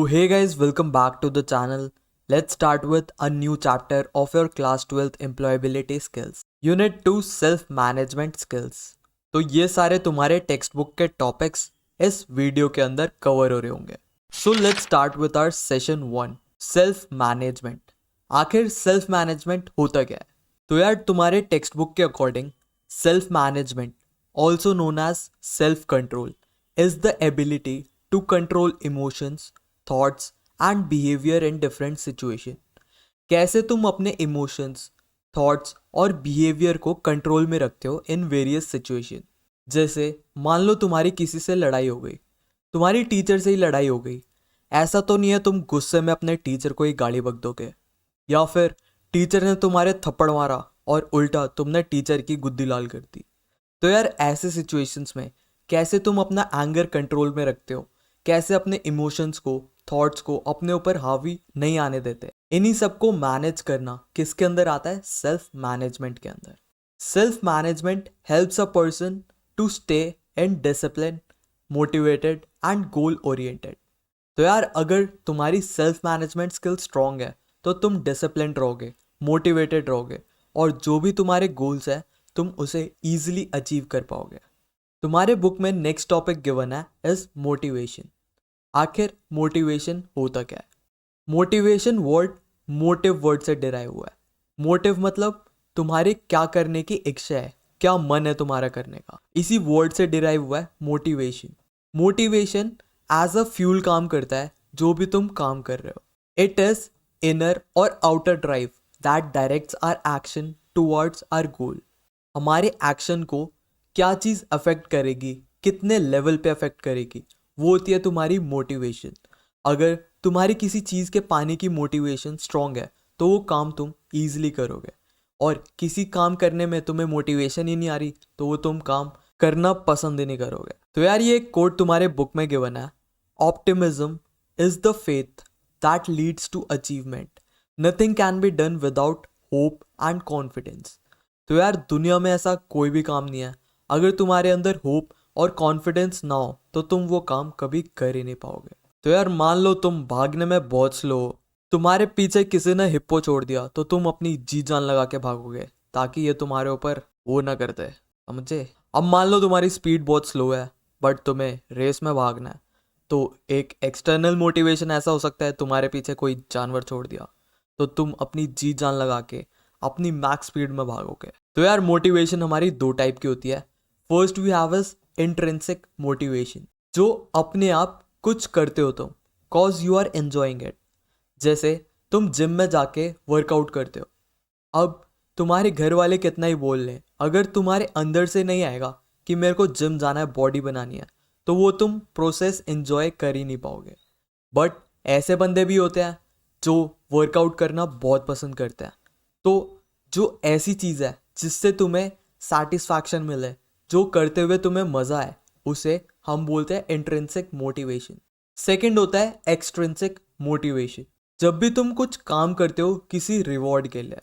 hey guys, welcome back to the channel. Let's start with a new chapter of your class 12th employability skills. Unit 2 self management skills. तो ये सारे तुम्हारे text book के topics इस video के अंदर cover हो रहे होंगे. So let's start with our session 1 self management. आखिर सेल्फ मैनेजमेंट होता क्या है? तो यार तुम्हारे टेक्स्ट बुक के according self management also known as self control is the ability to control emotions, thoughts and behavior in different situation. कैसे तुम अपने emotions, thoughts और behavior को कंट्रोल में रखते हो इन वेरियस सिचुएशन. जैसे मान लो तुम्हारी किसी से लड़ाई हो गई, तुम्हारी टीचर से ही लड़ाई हो गई. ऐसा तो नहीं है तुम गुस्से में अपने टीचर को ही गाली बक दोगे, या फिर टीचर ने तुम्हारे थप्पड़ मारा और उल्टा तुमने टीचर की गुद्दी लाल कर दी. तो यार ऐसे सिचुएशंस में कैसे तुम अपना एंगर कंट्रोल में रखते हो, कैसे अपने इमोशंस को, थॉट्स को अपने ऊपर हावी नहीं आने देते. इन्हीं सबको मैनेज करना किसके अंदर आता है? सेल्फ मैनेजमेंट के अंदर. Self management helps a person to stay in discipline, motivated and goal oriented. तो यार अगर तुम्हारी सेल्फ मैनेजमेंट स्किल स्ट्रांग है तो तुम डिसिप्लिन रहोगे, मोटिवेटेड रहोगे और जो भी तुम्हारे गोल्स है तुम उसे ईजिली अचीव कर पाओगे. तुम्हारे बुक में नेक्स्ट टॉपिक गिवन है इज मोटिवेशन. आखिर मोटिवेशन होता क्या है? मोटिवेशन वर्ड मोटिव वर्ड से डिराइव हुआ है. मोटिव मतलब तुम्हारी क्या करने की इच्छा है, क्या मन है तुम्हारा करने का. इसी वर्ड से डिराइव हुआ है motivation. Motivation as a fuel काम करता है जो भी तुम काम कर रहे हो. इट इज इनर और outer drive that directs our action towards our goal. हमारे एक्शन को क्या चीज़ अफेक्ट करेगी, कितने लेवल पे अफेक्ट करेगी, वो होती है तुम्हारी मोटिवेशन. अगर तुम्हारी किसी चीज़ के पाने की मोटिवेशन स्ट्रांग है तो वो काम तुम ईजिली करोगे, और किसी काम करने में तुम्हें मोटिवेशन ही नहीं आ रही तो वो तुम काम करना पसंद ही नहीं करोगे. तो यार ये एक कोट तुम्हारे बुक में गिवन है, optimism is the faith that leads to achievement. Nothing can be done without hope and confidence. तो यार दुनिया में ऐसा कोई भी काम नहीं है अगर तुम्हारे अंदर होप और कॉन्फिडेंस ना हो तो तुम वो काम कभी कर ही नहीं पाओगे. तो यार मान लो तुम भागने में बहुत स्लो हो, तुम्हारे पीछे किसी ने हिप्पो छोड़ दिया तो तुम अपनी जी जान लगा के भागोगे ताकि ये तुम्हारे ऊपर वो ना करते, समझे. अब मान लो तुम्हारी स्पीड बहुत स्लो है बट तुम्हें रेस में भागना है, तो एक एक्सटर्नल मोटिवेशन ऐसा हो सकता है तुम्हारे पीछे कोई जानवर छोड़ दिया तो तुम अपनी जी जान लगा के अपनी मैक्स स्पीड में भागोगे. तो यार मोटिवेशन हमारी दो टाइप की होती है. First we have is intrinsic motivation, जो अपने आप कुछ करते हो तुम cause you are enjoying it. जैसे तुम जिम में जाके वर्कआउट करते हो. अब तुम्हारे घर वाले कितना ही बोल लें, अगर तुम्हारे अंदर से नहीं आएगा कि मेरे को जिम जाना है, बॉडी बनानी है, तो वो तुम प्रोसेस एंजॉय कर ही नहीं पाओगे. बट ऐसे बंदे भी होते हैं जो वर्कआउट करना बहुत पसंद करते हैं. तो जो ऐसी चीज़ है जिससे तुम्हें सेटिस्फैक्शन मिले, जो करते हुए तुम्हें मज़ा आए, उसे हम बोलते हैं इंट्रिंसिक मोटिवेशन. सेकंड होता है एक्सट्रिंसिक मोटिवेशन. जब भी तुम कुछ काम करते हो किसी रिवॉर्ड के लिए,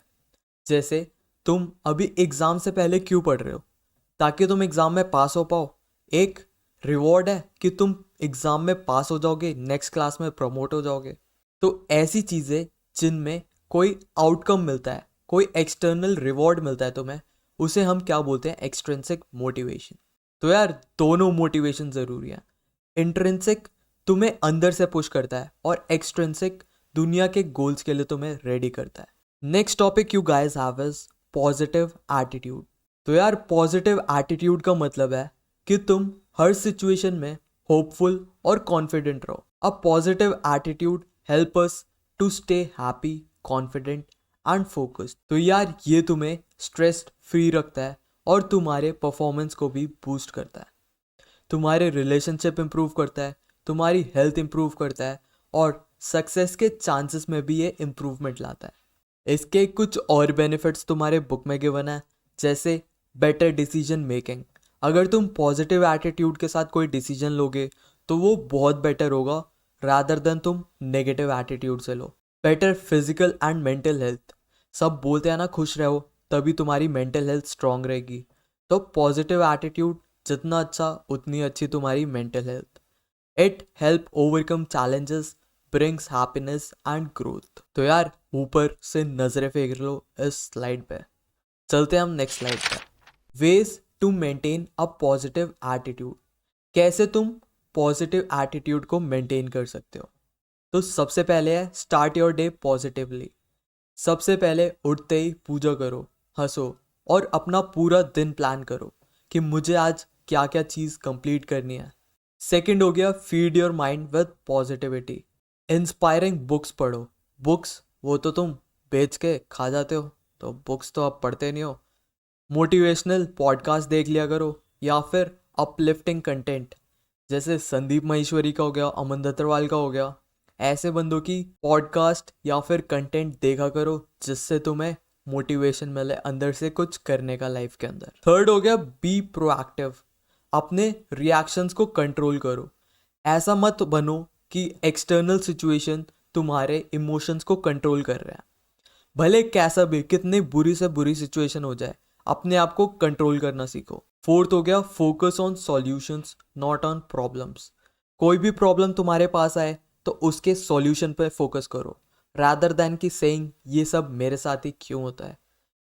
जैसे तुम अभी एग्ज़ाम से पहले क्यों पढ़ रहे हो? ताकि तुम एग्ज़ाम में पास हो पाओ. एक रिवॉर्ड है कि तुम एग्ज़ाम में पास हो जाओगे, नेक्स्ट क्लास में प्रमोट हो जाओगे. तो ऐसी चीज़ें जिनमें कोई आउटकम मिलता है, कोई एक्सटर्नल रिवॉर्ड मिलता है तुम्हें, उसे हम क्या बोलते हैं? Extrinsic motivation. तो यार दोनों मोटिवेशन ज़रूरी है. इंट्रिंसिक तुम्हें अंदर से पुश करता है और एक्सट्रिंसिक दुनिया के गोल्स के लिए तुम्हें रेडी करता है. Next topic you guys have is positive attitude. तो यार पॉजिटिव एटीट्यूड का मतलब है कि तुम हर सिचुएशन में होपफुल और कॉन्फिडेंट रहो. A positive attitude help us to stay happy, confident and focused. तो यार ये तुम्हें स्ट्रेस फ्री रखता है और तुम्हारे परफॉर्मेंस को भी बूस्ट करता है. तुम्हारे रिलेशनशिप इंप्रूव करता है, तुम्हारी हेल्थ इंप्रूव करता है और सक्सेस के चांसेस में भी ये इम्प्रूवमेंट लाता है. इसके कुछ और बेनिफिट्स तुम्हारे बुक में गिवन है, जैसे बेटर डिसीजन मेकिंग. अगर तुम पॉजिटिव एटीट्यूड के साथ कोई डिसीजन लोगे तो वो बहुत बेटर होगा रादर देन तुम नेगेटिव एटीट्यूड से लो. Better physical and mental health. सब बोलते हैं ना खुश रहो तभी तुम्हारी मेंटल हेल्थ स्ट्रांग रहेगी. तो पॉजिटिव एटीट्यूड जितना अच्छा उतनी अच्छी तुम्हारी mental health. It help overcome challenges, brings happiness and growth. तो यार ऊपर से नजरें फेंक लो इस स्लाइड पे। चलते हैं हम नेक्स्ट स्लाइड पे। Ways to maintain a positive attitude. कैसे तुम पॉजिटिव एटीट्यूड को मेंटेन कर सकते हो। तो सबसे पहले है स्टार्ट योर डे पॉजिटिवली। सबसे पहले उठते ही पूजा करो, हंसो और अपना पूरा दिन प्लान करो कि मुझे आज क्या क्या चीज़ कंप्लीट करनी है। सेकंड हो गया feed your mind with positivity. Inspiring books पढ़ो। बुक्स वो तो तुम बेच के खा जाते हो, तो बुक्स तो आप पढ़ते नहीं हो। मोटिवेशनल पॉडकास्ट देख लिया करो या फिर अपलिफ्टिंग कंटेंट, जैसे संदीप महेश्वरी का हो गया, अमन दत्तरवाल का हो गया। ऐसे बंदों की पॉडकास्ट या फिर कंटेंट देखा करो जिससे तुम्हें मोटिवेशन मिले अंदर से कुछ करने का लाइफ के अंदर। थर्ड हो गया बी प्रोएक्टिव। अपने रिएक्शंस को कंट्रोल करो। ऐसा मत बनो कि एक्सटर्नल सिचुएशन तुम्हारे इमोशंस को कंट्रोल कर रहा है। भले कैसा भी कितनी बुरी से बुरी सिचुएशन हो जाए, अपने आप को कंट्रोल करना सीखो। फोर्थ हो गया focus on solutions not on problems. कोई भी प्रॉब्लम तुम्हारे पास आए तो उसके सॉल्यूशन पे फोकस करो, रादर देन कि सेइंग ये सब मेरे साथ ही क्यों होता है।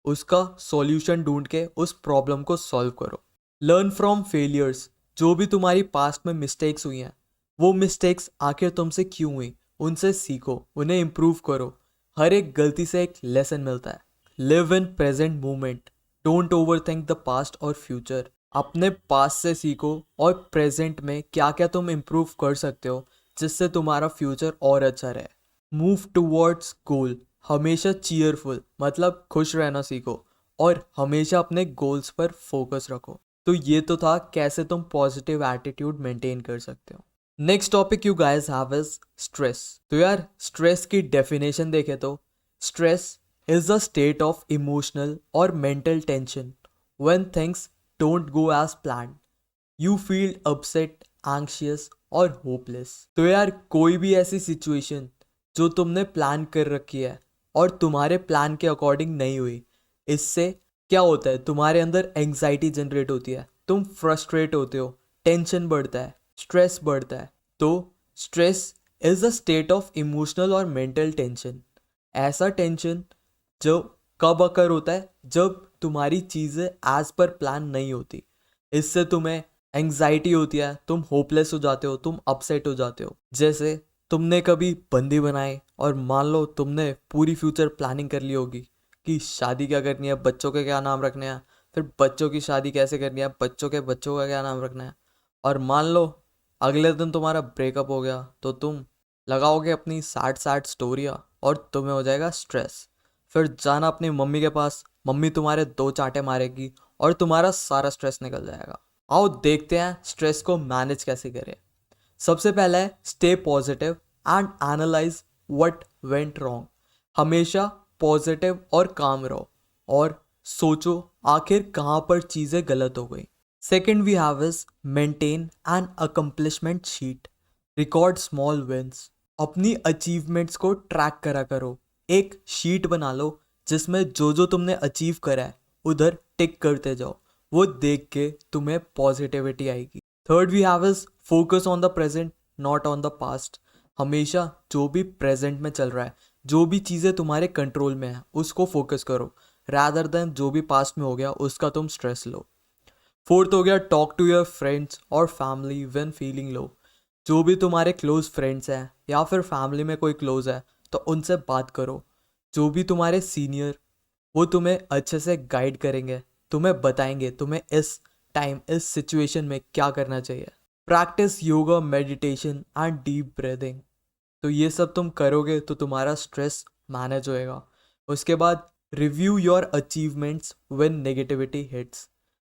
उसका सॉल्यूशन ढूंढ के उस प्रॉब्लम को सॉल्व करो। Learn from failures. जो भी तुम्हारी पास्ट में मिस्टेक्स हुई हैं, वो मिस्टेक्स आखिर तुमसे क्यों हुई, उनसे सीखो, उन्हें इम्प्रूव करो। हर एक गलती से एक लेसन मिलता है। Live in present moment. Don't over think the past और फ्यूचर। अपने पास्ट से सीखो और प्रेजेंट में क्या क्या तुम इम्प्रूव कर सकते हो जिससे तुम्हारा फ्यूचर और अच्छा रहे। मूव टूवर्ड्स गोल। हमेशा चीयरफुल मतलब खुश रहना सीखो और हमेशा अपने गोल्स पर फोकस रखो। तो ये तो था कैसे तुम पॉजिटिव एटीट्यूड मेंटेन कर सकते हो। Next topic you guys have is stress. तो यार स्ट्रेस की डेफिनेशन देखें तो stress is a state of emotional और mental tension when things don't go as planned. You feel upset, anxious और होपलेस। तो यार कोई भी ऐसी सिचुएशन जो तुमने प्लान कर रखी है और तुम्हारे प्लान के अकॉर्डिंग नहीं हुई, इससे क्या होता है, तुम्हारे अंदर एंग्जाइटी जनरेट होती है, तुम फ्रस्ट्रेट होते हो, टेंशन बढ़ता है, स्ट्रेस बढ़ता है। तो stress is a state of emotional और मेंटल टेंशन। ऐसा टेंशन जो कब अकर होता है, जब तुम्हारी चीज़ें एज पर प्लान नहीं होती। इससे तुम्हें एंग्जाइटी होती है, तुम होपलेस हो जाते हो, तुम अपसेट हो जाते हो। जैसे तुमने कभी बंदी बनाए और मान लो तुमने पूरी फ्यूचर प्लानिंग कर ली होगी कि शादी क्या करनी है, बच्चों के क्या नाम रखने हैं, फिर बच्चों की शादी कैसे करनी है, बच्चों के बच्चों का क्या नाम रखना है। और मान लो अगले दिन तुम्हारा ब्रेकअप हो गया तो तुम लगाओगे अपनी सैड सैड स्टोरियाँ और तुम्हें हो जाएगा स्ट्रेस। फिर जाना अपनी मम्मी के पास, मम्मी तुम्हारे दो चांटे मारेगी और तुम्हारा सारा स्ट्रेस निकल जाएगा। आओ देखते हैं स्ट्रेस को मैनेज कैसे करें। सबसे पहला है stay positive and analyse what went wrong. हमेशा पॉजिटिव और काम रहो और सोचो आखिर कहाँ पर चीज़ें गलत हो गई। Second we have is maintain an accomplishment sheet. Record small wins. अपनी अचीवमेंट्स को ट्रैक करा करो। एक शीट बना लो जिसमें जो जो तुमने अचीव करा है उधर टिक करते जाओ। वो देख के तुम्हें पॉजिटिविटी आएगी। Third we have is focus on the present not on the past. हमेशा जो भी प्रेजेंट में चल रहा है, जो भी चीज़ें तुम्हारे कंट्रोल में है उसको फोकस करो, रादर देन जो भी पास्ट में हो गया उसका तुम स्ट्रेस लो। फोर्थ हो गया टॉक टू योर फ्रेंड्स और फैमिली व्हेन फीलिंग लो। जो भी तुम्हारे क्लोज फ्रेंड्स हैं या फिर फैमिली में कोई क्लोज है तो उनसे बात करो। जो भी तुम्हारे सीनियर, वो तुम्हें अच्छे से गाइड करेंगे, तुम्हें बताएंगे तुम्हें इस टाइम इस सिचुएशन में क्या करना चाहिए। Practice yoga, meditation and deep breathing. तो ये सब तुम करोगे तो तुम्हारा स्ट्रेस मैनेज होएगा। उसके बाद review your achievements when negativity hits.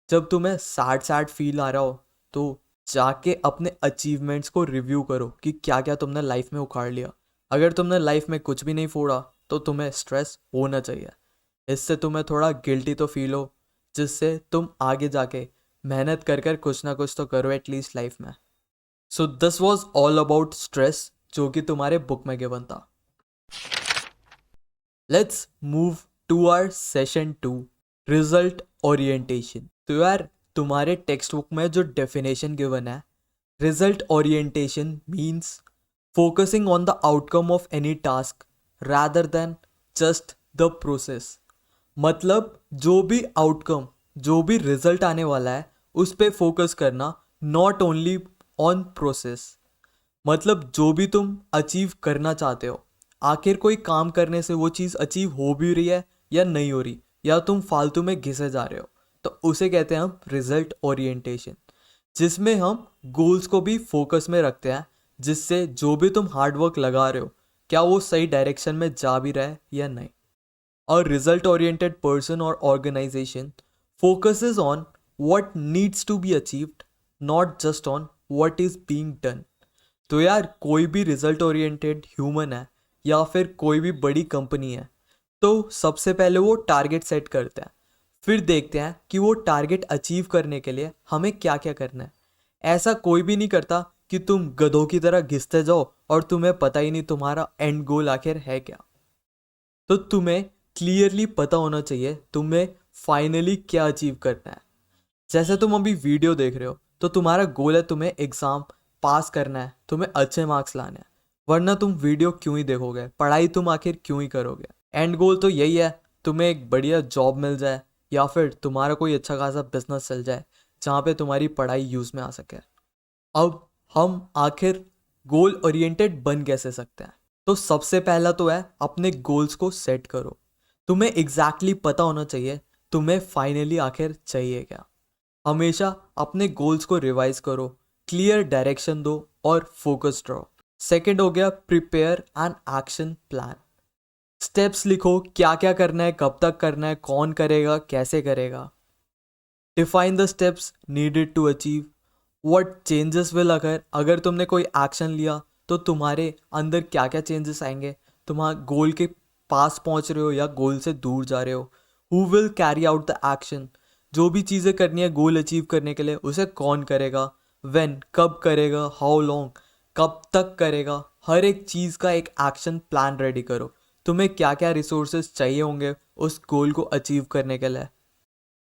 जब तुम्हें सैड सैड फील आ रहा हो तो जाके अपने अचीवमेंट्स को रिव्यू करो कि क्या क्या तुमने लाइफ में उखाड़ लिया। अगर तुमने लाइफ में कुछ भी नहीं फोड़ा तो तुम्हें स्ट्रेस होना चाहिए। इससे तुम्हें थोड़ा गिल्टी तो फील हो, जिससे तुम आगे जाके मेहनत कर कर कुछ ना कुछ तो करो एटलीस्ट लाइफ में। So this was all about stress जो कि तुम्हारे बुक में गिवन था। Let's move to our session 2, result orientation. तो यार तुम्हारे टेक्स्ट बुक में जो डेफिनेशन गिवन है, result orientation means focusing on the outcome of any task rather than just the process. मतलब जो भी आउटकम, जो भी रिजल्ट आने वाला है उस पे फोकस करना, नॉट ओनली ऑन प्रोसेस। मतलब जो भी तुम अचीव करना चाहते हो, आखिर कोई काम करने से वो चीज़ अचीव हो भी रही है या नहीं हो रही, या तुम फालतू में घिसे जा रहे हो, तो उसे कहते हैं हम रिजल्ट ओरिएंटेशन, जिसमें हम गोल्स को भी फोकस में रखते हैं, जिससे जो भी तुम हार्डवर्क लगा रहे हो क्या वो सही डायरेक्शन में जा भी रहा है या नहीं। A result oriented person or organization focuses on what needs to be achieved, not just on what is being done। तो यार कोई भी रिजल्ट ओरिएंटेड ह्यूमन है या फिर कोई भी बड़ी कंपनी है, तो सबसे पहले वो टारगेट सेट करते हैं, फिर देखते हैं कि वो टारगेट अचीव करने के लिए हमें क्या क्या करना है। ऐसा कोई भी नहीं करता कि तुम गधों की तरह घिसते जाओ और तुम्हें पता ही नहीं तुम्हारा एंड गोल आखिर है क्या। तो तुम्हें क्लियरली पता होना चाहिए तुम्हें फाइनली क्या अचीव करना है। जैसे तुम अभी वीडियो देख रहे हो तो तुम्हारा गोल है तुम्हें एग्ज़ाम पास करना है, तुम्हें अच्छे मार्क्स लाने हैं, वरना तुम वीडियो क्यों ही देखोगे, पढ़ाई तुम आखिर क्यों ही करोगे। एंड गोल तो यही है, तुम्हें एक बढ़िया जॉब मिल जाए या फिर तुम्हारा कोई अच्छा खासा बिजनेस चल जाए जहाँ पे तुम्हारी पढ़ाई यूज़ में आ सके। अब हम आखिर गोल ओरिएंटेड बन कैसे सकते हैं? तो सबसे पहला तो है अपने गोल्स को सेट करो। तुम्हें एग्जैक्टली पता होना चाहिए तुम्हें फाइनली आखिर चाहिए क्या। हमेशा अपने गोल्स को रिवाइज करो, क्लियर डायरेक्शन दो और फोकस्ड रहो। सेकंड हो गया prepare an action plan. Steps लिखो, क्या क्या करना है, कब तक करना है, कौन करेगा, कैसे करेगा। Define the steps needed to achieve what changes will अगर, अगर तुमने कोई एक्शन लिया तो तुम्हारे अंदर क्या क्या चेंजेस आएंगे, तुम्हारा गोल के पास पहुंच रहे हो या गोल से दूर जा रहे हो। Who will carry out the action, जो भी चीज़ें करनी है गोल अचीव करने के लिए उसे कौन करेगा, व्हेन कब करेगा, हाउ लॉन्ग कब तक करेगा। हर एक चीज़ का एक एक्शन प्लान रेडी करो, तुम्हें क्या क्या रिसोर्सेज चाहिए होंगे उस गोल को अचीव करने के लिए।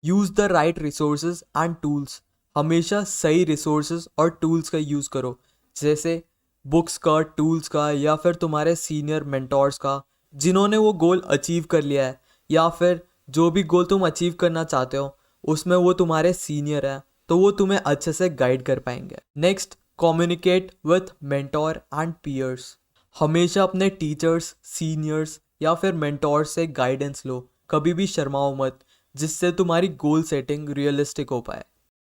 Use the right resources and tools, हमेशा सही रिसोर्सेज और टूल्स का यूज़ करो, जैसे बुक्स का, टूल्स का, या फिर तुम्हारे सीनियर मेंटोर्स का जिन्होंने वो गोल अचीव कर लिया है, या फिर जो भी गोल तुम अचीव करना चाहते हो उसमें वो तुम्हारे सीनियर है तो वो तुम्हें अच्छे से गाइड कर पाएंगे। Next, communicate with mentor and peers. हमेशा अपने टीचर्स, सीनियर्स या फिर मेंटोर से गाइडेंस लो, कभी भी शर्माओ मत, जिससे तुम्हारी गोल सेटिंग रियलिस्टिक हो पाए।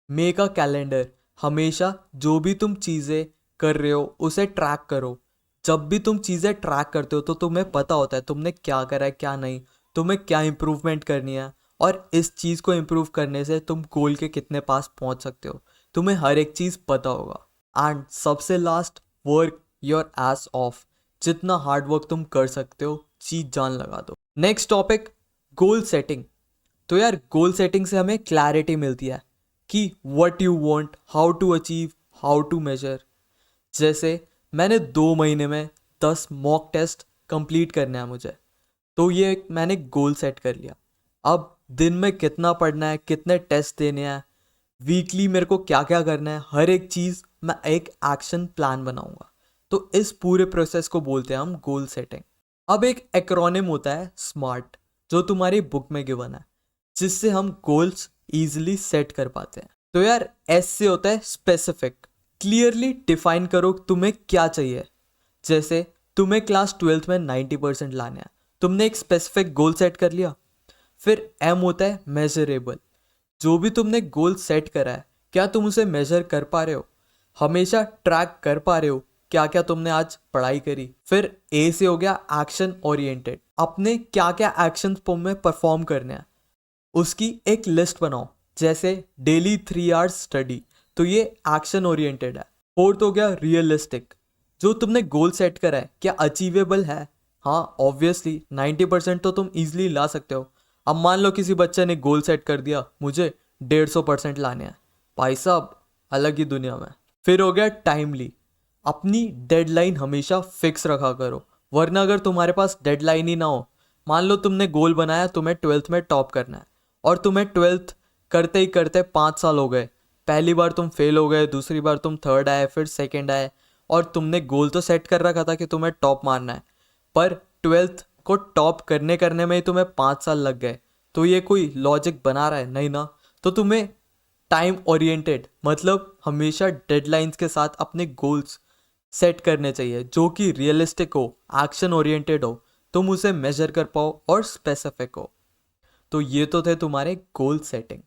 मेक अ कैलेंडर, हमेशा जो भी तुम चीज़ें कर रहे हो उसे ट्रैक करो। जब भी तुम चीज़ें ट्रैक करते हो तो तुम्हें पता होता है तुमने क्या करा है क्या नहीं, तुम्हें क्या इम्प्रूवमेंट करनी है, और इस चीज़ को इम्प्रूव करने से तुम गोल के कितने पास पहुंच सकते हो, तुम्हें हर एक चीज़ पता होगा। एंड सबसे last, work your S of, जितना हार्ड वर्क तुम कर सकते हो चीज जान लगा दो। Next topic, goal setting. तो यार गोल सेटिंग से हमें क्लैरिटी मिलती है कि what you want, how to achieve, how to measure. जैसे मैंने 2 महीने में 10 मॉक टेस्ट कंप्लीट करना है मुझे, तो ये एक मैंने गोल सेट कर लिया। अब दिन में कितना पढ़ना है, कितने टेस्ट देने हैं, वीकली मेरे को क्या क्या करना है, हर एक चीज़ मैं एक एक्शन प्लान बनाऊंगा। तो इस पूरे प्रोसेस को बोलते हैं हम गोल सेटिंग। अब एक एक्रोनिम होता है स्मार्ट, जो तुम्हारी बुक में गिवन है, जिससे हम गोल्स ईजिली सेट कर पाते हैं। तो यार एस से होता है स्पेसिफिक, क्लियरली डिफाइन करो तुम्हें क्या चाहिए। जैसे तुम्हें क्लास 12th में 90% लाने हैं, तुमने एक स्पेसिफिक गोल सेट कर लिया। फिर एम होता है मेजरेबल, जो भी तुमने गोल सेट करा है क्या तुम उसे मेजर कर पा रहे हो, हमेशा ट्रैक कर पा रहे हो क्या क्या तुमने आज पढ़ाई करी। फिर ए से हो गया एक्शन ओरिएंटेड, अपने क्या क्या एक्शन में परफॉर्म करने हैं उसकी एक लिस्ट बनाओ, जैसे डेली 3 आवर्स स्टडी, तो ये एक्शन ओरिएंटेड है। फोर्थ हो गया रियलिस्टिक, जो तुमने गोल सेट करा है क्या अचीवेबल है। हाँ ऑब्वियसली 90% तो तुम इजीली ला सकते हो। अब मान लो किसी बच्चे ने गोल सेट कर दिया मुझे 150% लाने हैं, भाई साहब अलग ही दुनिया में। फिर हो गया टाइमली, अपनी डेडलाइन हमेशा फिक्स रखा करो, वरना अगर तुम्हारे पास डेडलाइन ही ना हो, मान लो तुमने गोल बनाया तुम्हें 12th में टॉप करना है और तुम्हें 12th करते ही करते 5 साल हो गए, पहली बार तुम फेल हो गए, दूसरी बार तुम थर्ड आए, फिर सेकंड आए, और तुमने गोल तो सेट कर रखा था कि तुम्हें टॉप मारना है, पर 12th को टॉप करने करने में ही तुम्हें 5 साल लग गए, तो ये कोई लॉजिक बना रहा है? नहीं ना। तो तुम्हें टाइम ओरिएंटेड मतलब हमेशा डेडलाइंस के साथ अपने गोल्स सेट करने चाहिए जो कि रियलिस्टिक हो, एक्शन ओरिएंटेड हो, तुम उसे मेजर कर पाओ और स्पेसिफिक हो। तो ये तो थे तुम्हारे गोल सेटिंग।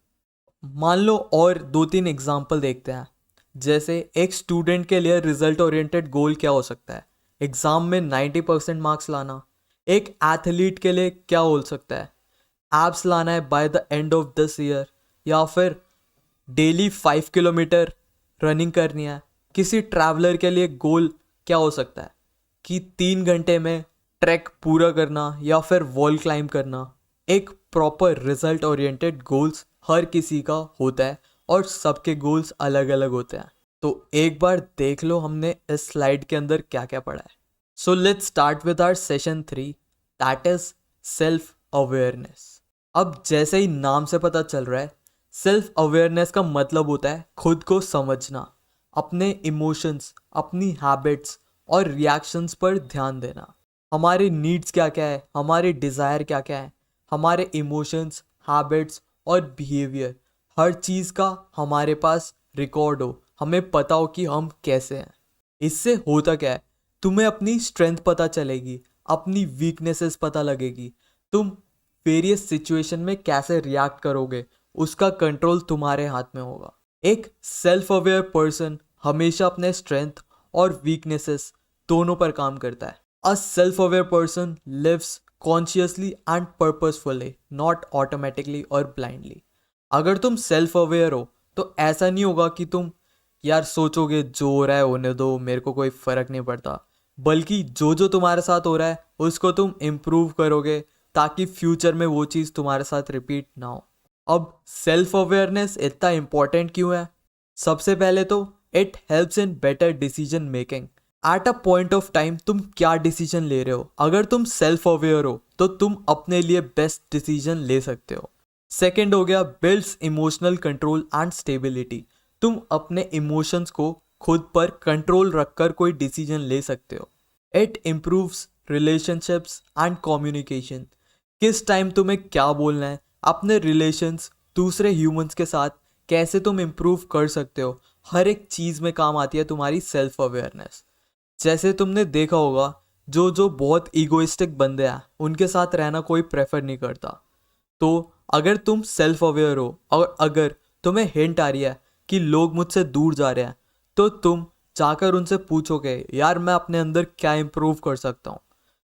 मान लो और 2-3 एग्जाम्पल देखते हैं। जैसे एक स्टूडेंट के लिए रिजल्ट ओरिएंटेड गोल क्या हो सकता है? एग्जाम में 90% मार्क्स लाना। एक एथलीट के लिए क्या हो सकता है? एब्स लाना है by the end of this year, या फिर डेली 5 किलोमीटर रनिंग करनी है। किसी ट्रैवलर के लिए गोल क्या हो सकता है कि 3 घंटे में ट्रैक पूरा करना या फिर वॉल क्लाइंब करना। एक प्रॉपर रिजल्ट ओरिएंटेड गोल्स हर किसी का होता है और सबके गोल्स अलग अलग होते हैं। तो एक बार देख लो हमने इस स्लाइड के अंदर क्या क्या पढ़ा है। So let's start with our session 3, that is self awareness. अब जैसे ही नाम से पता चल रहा है, सेल्फ अवेयरनेस का मतलब होता है खुद को समझना, अपने इमोशंस, अपनी हैबिट्स और रिएक्शंस पर ध्यान देना। हमारे नीड्स क्या क्या है, हमारे डिज़ायर क्या क्या है, हमारे इमोशंस, हैबिट्स और बिहेवियर, हर चीज़ का हमारे पास रिकॉर्ड हो, हमें पता हो कि हम कैसे हैं। इससे होता क्या है, तुम्हें अपनी स्ट्रेंथ पता चलेगी, अपनी वीकनेसेस पता लगेगी, तुम वेरियस सिचुएशन में कैसे रिएक्ट करोगे, उसका कंट्रोल तुम्हारे हाथ में होगा। एक सेल्फ अवेयर पर्सन हमेशा अपने स्ट्रेंथ और वीकनेसेस दोनों पर काम करता है। A self aware person lives consciously and purposefully, not automatically और ब्लाइंडली। अगर तुम सेल्फ अवेयर हो तो ऐसा नहीं होगा कि तुम यार सोचोगे जो हो रहा है होने दो, मेरे को कोई फर्क नहीं पड़ता, बल्कि जो जो तुम्हारे साथ हो रहा है उसको तुम इम्प्रूव करोगे ताकि फ्यूचर में वो चीज़ तुम्हारे साथ रिपीट ना हो। अब सेल्फ अवेयरनेस इतना इम्पॉर्टेंट क्यों है? सबसे पहले तो it helps in better decision making. At a point of time तुम क्या डिसीजन ले रहे हो, अगर तुम सेल्फ अवेयर हो तो तुम अपने लिए बेस्ट डिसीजन ले सकते हो। सेकेंड हो गया builds emotional control and stability. तुम अपने इमोशंस को खुद पर कंट्रोल रखकर कोई डिसीजन ले सकते हो। It improves relationships and communication. किस टाइम तुम्हें क्या बोलना है, अपने रिलेशंस दूसरे ह्यूमंस के साथ कैसे तुम इम्प्रूव कर सकते हो, हर एक चीज़ में काम आती है तुम्हारी सेल्फ अवेयरनेस। जैसे तुमने देखा होगा जो जो बहुत ईगोइस्टिक बंदे हैं उनके साथ रहना कोई प्रेफर नहीं करता। तो अगर तुम सेल्फ अवेयर हो और अगर तुम्हें हिंट आ रही है कि लोग मुझसे दूर जा रहे हैं, तो तुम जाकर उनसे पूछोगे यार मैं अपने अंदर क्या इम्प्रूव कर सकता हूँ।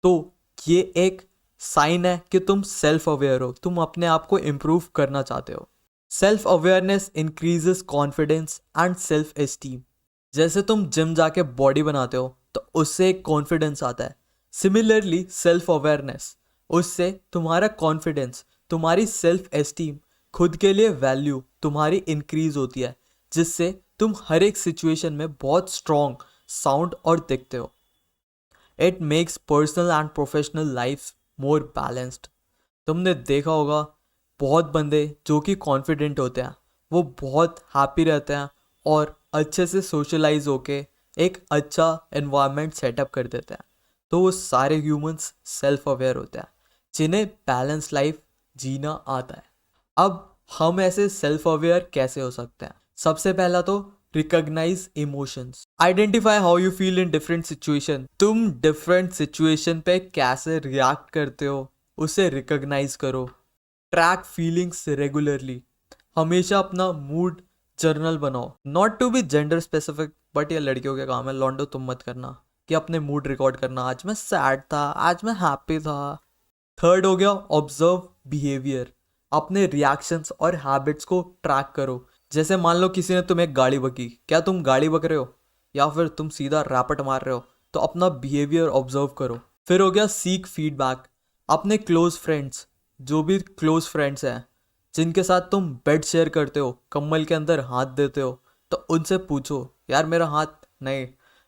तो ये एक साइन है कि तुम सेल्फ अवेयर हो, तुम अपने आप को इम्प्रूव करना चाहते हो। Self awareness increases confidence and self esteem. जैसे तुम जिम जाके बॉडी बनाते हो तो उससे एक कॉन्फिडेंस आता है। सिमिलरली सेल्फ अवेयरनेस, उससे तुम्हारा कॉन्फिडेंस, तुम्हारी सेल्फ एस्टीम, खुद के लिए वैल्यू तुम्हारी इंक्रीज होती है, जिससे तुम हर एक सिचुएशन में बहुत स्ट्रॉन्ग, साउंड और दिखते हो। It makes personal and professional life more balanced. तुमने देखा होगा बहुत बंदे जो कि कॉन्फिडेंट होते हैं वो बहुत हैप्पी रहते हैं और अच्छे से सोशलाइज होके एक अच्छा एनवायरनमेंट सेटअप कर देते हैं। तो वो सारे ह्यूमंस सेल्फ अवेयर होते हैं जिन्हें बैलेंस लाइफ जीना आता है। अब हम ऐसे सेल्फ अवेयर कैसे हो सकते हैं? सबसे पहला तो recognise emotions. Identify how you feel in different situation. तुम डिफरेंट सिचुएशन पे कैसे रिएक्ट करते हो उसे रिकॉग्नाइज करो। Track feelings regularly. हमेशा अपना मूड जर्नल बनाओ। Not to be gender specific, but ये लड़कियों के काम है, लॉन्डो तुम मत करना कि अपने मूड रिकॉर्ड करना, आज मैं सैड था, आज मैं हैप्पी था। थर्ड हो गया ऑब्जर्व बिहेवियर। अपने रिएक्शंस और हैबिट्स को ट्रैक करो। जैसे मान लो किसी ने तुम्हें गाड़ी बकी, क्या तुम गाड़ी बक रहे हो या फिर तुम सीधा रैपट मार रहे हो? तो अपना बिहेवियर ऑब्जर्व करो। फिर हो गया सीक फीडबैक। अपने क्लोज फ्रेंड्स, जो भी क्लोज फ्रेंड्स हैं जिनके साथ तुम बेड शेयर करते हो, कम्बल के अंदर हाथ देते हो, तो उनसे पूछो यार मेरा हाथ नहीं।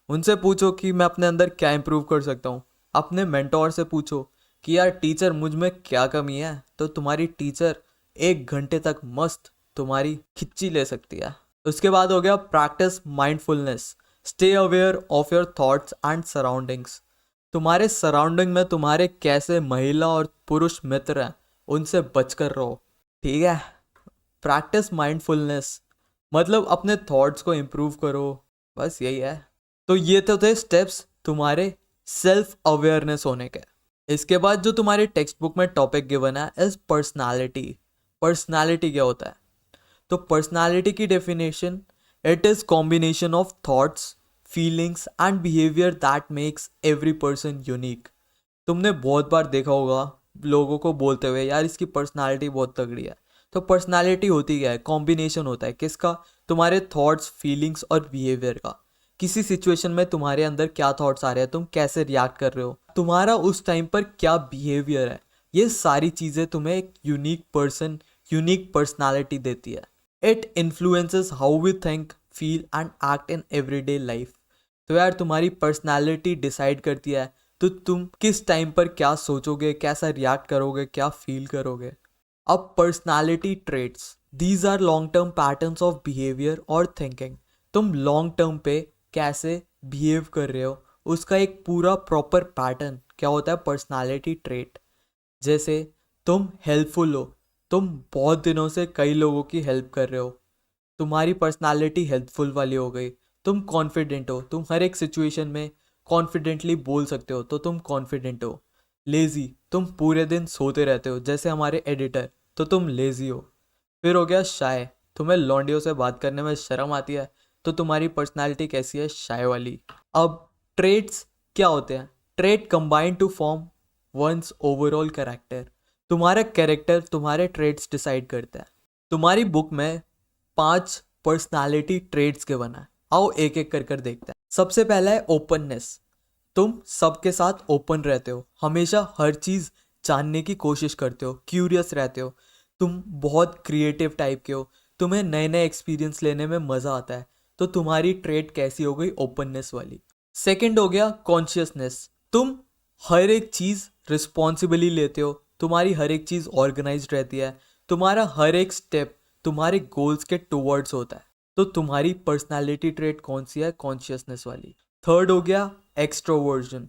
उनसे पूछो कि मैं अपने अंदर क्या इंप्रूव कर सकता हूँ। अपने मेंटोर से पूछो कि यार टीचर मुझ में क्या कमी है, तो तुम्हारी टीचर 1 घंटे तक मस्त तुम्हारी खिच्ची ले सकती है। उसके बाद हो गया practice mindfulness. Stay aware of your thoughts and surroundings. तुम्हारे सराउंडिंग में तुम्हारे कैसे महिला और पुरुष मित्र हैं, उनसे बचकर रहो। ठीक है। प्रैक्टिस माइंडफुलनेस, मतलब अपने थॉट्स को इम्प्रूव करो, बस यही है। तो ये तो थे स्टेप्स तुम्हारे सेल्फ अवेयरनेस होने के। इसके बाद जो तुम्हारी टेक्स्ट बुक में टॉपिक गिवन है इज पर्सनालिटी। पर्सनालिटी क्या होता है? तो पर्सनालिटी की definition, it is combination of thoughts, feelings and behaviour that makes every person unique. तुमने बहुत बार देखा होगा लोगों को बोलते हुए, यार इसकी पर्सनालिटी बहुत तगड़ी है। तो पर्सनालिटी होती क्या है? कॉम्बिनेशन होता है किसका? तुम्हारे थॉट्स, फीलिंग्स और बिहेवियर का। किसी सिचुएशन में तुम्हारे अंदर क्या थॉट्स आ रहे हैं, तुम कैसे रिएक्ट कर रहे हो, तुम्हारा उस टाइम पर क्या बिहेवियर है, ये सारी चीज़ें तुम्हें एक यूनिक पर्सन, यूनिक पर्सनालिटी देती है। It influences how we think, feel and act in everyday life. तो यार तुम्हारी पर्सनालिटी डिसाइड करती है तो तुम किस टाइम पर क्या सोचोगे, कैसा रिएक्ट करोगे, क्या फील करोगे। अब personality traits, these are long term patterns of behaviour और थिंकिंग। तुम लॉन्ग टर्म पे कैसे बिहेव कर रहे हो, उसका एक पूरा प्रॉपर पैटर्न क्या होता है? Personality trait. जैसे तुम हेल्पफुल हो, तुम बहुत दिनों से कई लोगों की हेल्प कर रहे हो, तुम्हारी पर्सनालिटी हेल्पफुल वाली हो गई। तुम कॉन्फिडेंट हो, तुम हर एक सिचुएशन में कॉन्फिडेंटली बोल सकते हो, तो तुम कॉन्फिडेंट हो। लेज़ी, तुम पूरे दिन सोते रहते हो जैसे हमारे एडिटर, तो तुम लेज़ी हो। फिर हो गया शाय, तुम्हें लौंडियों से बात करने में शर्म आती है, तो तुम्हारी पर्सनालिटी कैसी है? शाय वाली। अब ट्रेट्स क्या होते हैं? Trait combine to form one's overall character. तुम्हारा कैरेक्टर तुम्हारे ट्रेट्स डिसाइड करता है। तुम्हारी बुक में 5 पर्सनालिटी ट्रेट्स के बना है, आओ एक एक कर देखते हैं। सबसे पहला है ओपननेस। तुम सबके साथ ओपन रहते हो, हमेशा हर चीज़ जानने की कोशिश करते हो, क्यूरियस रहते हो। तुम बहुत क्रिएटिव टाइप के हो, तुम्हें नए नए एक्सपीरियंस लेने में मज़ा आता है, तो तुम्हारी ट्रेट कैसी हो गई? ओपननेस वाली। सेकंड हो गया कॉन्शियसनेस। तुम हर एक चीज़ रिस्पॉन्सिबली लेते हो, तुम्हारी हर एक चीज़ ऑर्गेनाइज्ड रहती है, तुम्हारा हर एक स्टेप तुम्हारे गोल्स के टुवर्ड्स होता है। तो तुम्हारी पर्सनालिटी ट्रेट कौन सी है? कॉन्शियसनेस वाली। थर्ड हो गया एक्सट्रोवर्जन।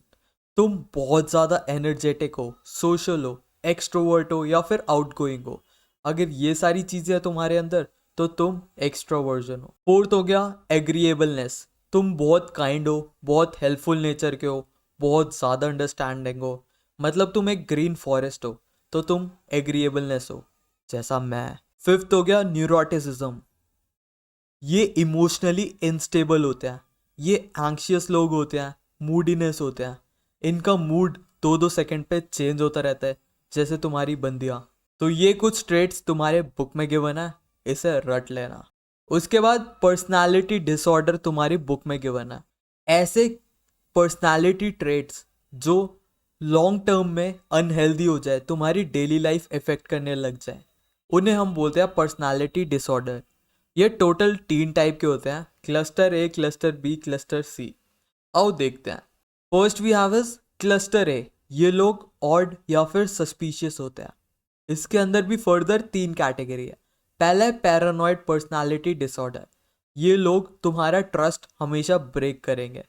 तुम बहुत ज़्यादा एनर्जेटिक हो, सोशल हो, एक्सट्रोवर्ट हो या फिर आउटगोइंग हो। अगर ये सारी चीज़ें हैं तुम्हारे अंदर तो तुम एक्सट्रोवर्जन हो। फोर्थ हो गया एग्रीएबलनेस। तुम बहुत काइंड हो, बहुत हेल्पफुल नेचर के हो, बहुत ज़्यादा अंडरस्टैंडिंग हो, मतलब तुम एक ग्रीन फॉरेस्ट हो, तो तुम एग्रीएबलनेस हो, जैसा मैं। फिफ्थ हो गया न्यूरोटिसिज्म। ये इमोशनली इनस्टेबल होते हैं, ये एंग्शियस लोग होते हैं, मूडीनेस होते हैं, इनका मूड 2-2 सेकंड पे चेंज होता रहता है, जैसे तुम्हारी बंदियाँ। तो ये कुछ ट्रेट्स तुम्हारे बुक में गिवन है, इसे रट लेना। उसके बाद पर्सनालिटी डिसऑर्डर तुम्हारी बुक में गिवन है। ऐसे पर्सनालिटी ट्रेट्स जो लॉन्ग टर्म में अनहेल्दी हो जाए, तुम्हारी डेली लाइफ इफेक्ट करने लग जाए, उन्हें हम बोलते हैं पर्सनालिटी डिसऑर्डर। ये टोटल 3 टाइप के होते हैं, cluster A, cluster B, cluster C. आओ देखते हैं। First we have is cluster A. ये लोग ऑड या फिर सस्पिशियस होते हैं। इसके अंदर भी फर्दर 3 कैटेगरी है। पहला है पैरानॉइड पर्सनालिटी डिसऑर्डर। ये लोग तुम्हारा ट्रस्ट हमेशा ब्रेक करेंगे,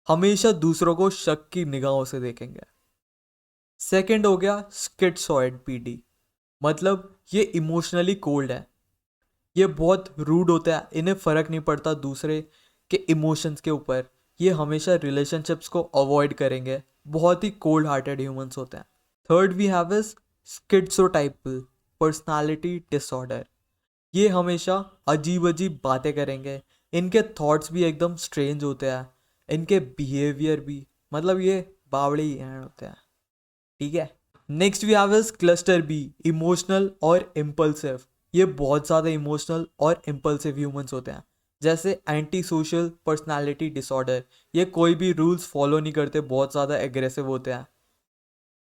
हमेशा दूसरों को शक की निगाहों से देखेंगे। सेकंड हो गया स्किट्सॉइड पीडी, मतलब ये इमोशनली कोल्ड है, ये बहुत रूड होता है, इन्हें फ़र्क नहीं पड़ता दूसरे के इमोशंस के ऊपर, ये हमेशा रिलेशनशिप्स को अवॉइड करेंगे, बहुत ही कोल्ड हार्टेड ह्यूमंस होते हैं। Third we have is schizotypal personality disorder. ये हमेशा अजीब अजीब बातें करेंगे, इनके थॉट्स भी एकदम स्ट्रेंज होते हैं, इनके बिहेवियर भी, मतलब ये बावड़े ही हैं होते हैं। ठीक है। Next we have is cluster B, emotional और इम्पल्सिव। ये बहुत ज़्यादा इमोशनल और इम्पल्सिव ह्यूमंस होते हैं, जैसे एंटी सोशल पर्सनालिटी डिसऑर्डर। ये कोई भी रूल्स फॉलो नहीं करते, बहुत ज़्यादा एग्रेसिव होते हैं।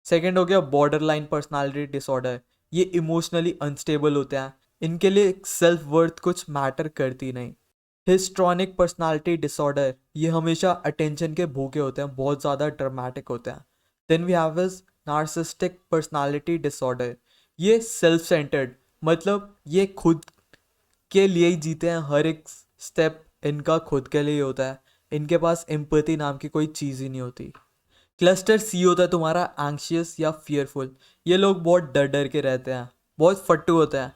सेकेंड हो गया बॉर्डर लाइन पर्सनैलिटी डिसऑर्डर। ये इमोशनली अनस्टेबल होते हैं, इनके लिए सेल्फ वर्थ कुछ मैटर करती नहीं। हिस्ट्रॉनिक पर्सनालिटी डिसऑर्डर, ये हमेशा अटेंशन के भूखे होते हैं, बहुत ज़्यादा ड्रामेटिक होते हैं। Then we have is narcissistic personality disorder. ये सेल्फ सेंटर्ड, मतलब ये खुद के लिए ही जीते हैं, हर एक स्टेप इनका खुद के लिए ही होता है, इनके पास एम्पैथी नाम की कोई चीज़ ही नहीं होती। क्लस्टर सी होता है तुम्हारा एंग्शियस या फियरफुल। ये लोग बहुत डर डर के रहते हैं, बहुत फट्टू होते हैं।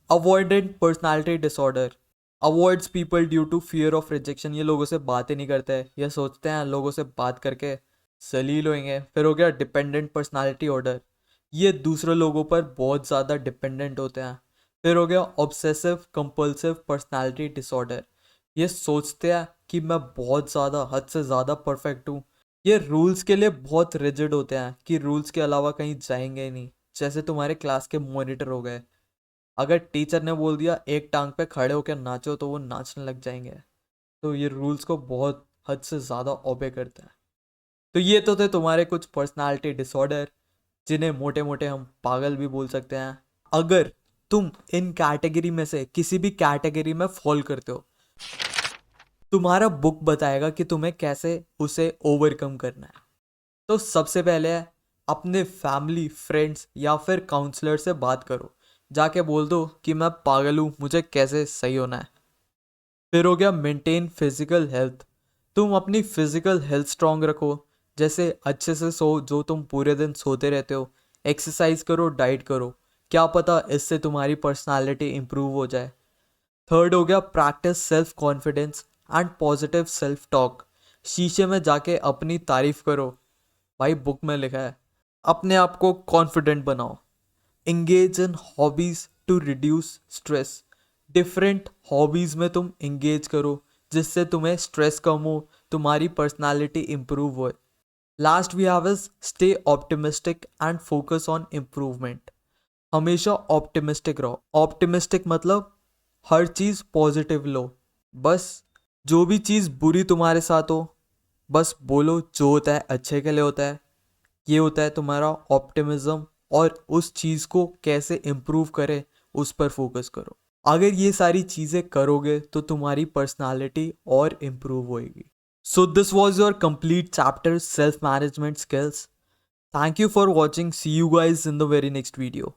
Avoidant personality disorder, avoids people due to fear of rejection. ये लोगों से बात ही नहीं करते, ये सोचते हैं लोगों से बात करके जलील होंगे। फिर हो गया डिपेंडेंट पर्सनालिटी ऑर्डर, ये दूसरे लोगों पर बहुत ज़्यादा डिपेंडेंट होते हैं। फिर हो गया ऑब्सेसिव कंपल्सिव पर्सनालिटी डिसऑर्डर, ये सोचते हैं कि मैं बहुत ज़्यादा हद से ज़्यादा परफेक्ट हूँ। ये रूल्स के लिए बहुत रिजिड होते हैं कि रूल्स के अलावा कहीं जाएंगे ही नहीं। जैसे तुम्हारे क्लास के मॉनिटर हो गए, अगर टीचर ने बोल दिया एक टांग पे खड़े होकर नाचो तो वो नाचने लग जाएंगे। तो ये रूल्स को बहुत हद से ज़्यादा ओबे करते हैं। तो ये तो थे तुम्हारे कुछ पर्सनालिटी डिसऑर्डर, जिन्हें मोटे मोटे हम पागल भी बोल सकते हैं। अगर तुम इन कैटेगरी में से किसी भी कैटेगरी में फॉल करते हो, तुम्हारा बुक बताएगा कि तुम्हें कैसे उसे ओवरकम करना है। तो सबसे पहले है अपने फैमिली फ्रेंड्स या फिर काउंसलर से बात करो, जाके बोल दो कि मैं पागल हूँ, मुझे कैसे सही होना है। फिर हो गया मेंटेन फिजिकल हेल्थ, तुम अपनी फिजिकल हेल्थ स्ट्रांग रखो। जैसे अच्छे से सो, जो तुम पूरे दिन सोते रहते हो, एक्सरसाइज करो, डाइट करो, क्या पता इससे तुम्हारी पर्सनालिटी इंप्रूव हो जाए। थर्ड हो गया practice self confidence and positive self talk, शीशे में जाके अपनी तारीफ करो। भाई बुक में लिखा है, अपने आप को कॉन्फिडेंट बनाओ। Engage in hobbies to reduce stress, different hobbies में तुम इंगेज करो जिससे तुम्हें स्ट्रेस कम हो, तुम्हारी पर्सनालिटी इंप्रूव हो। Last we have is stay optimistic and focus on improvement, हमेशा ऑप्टिमिस्टिक रहो। ऑप्टिमिस्टिक मतलब हर चीज़ पॉजिटिव लो। बस जो भी चीज़ बुरी तुम्हारे साथ हो, बस बोलो जो होता है अच्छे के लिए होता है। ये होता है तुम्हारा ऑप्टिमिज्म, और उस चीज़ को कैसे इम्प्रूव करे उस पर फोकस करो। अगर ये सारी चीज़ें करोगे तो तुम्हारी पर्सनालिटी और इम्प्रूव होएगी। So this was your complete chapter self management skills. Thank you for watching, see you guys in the very next video.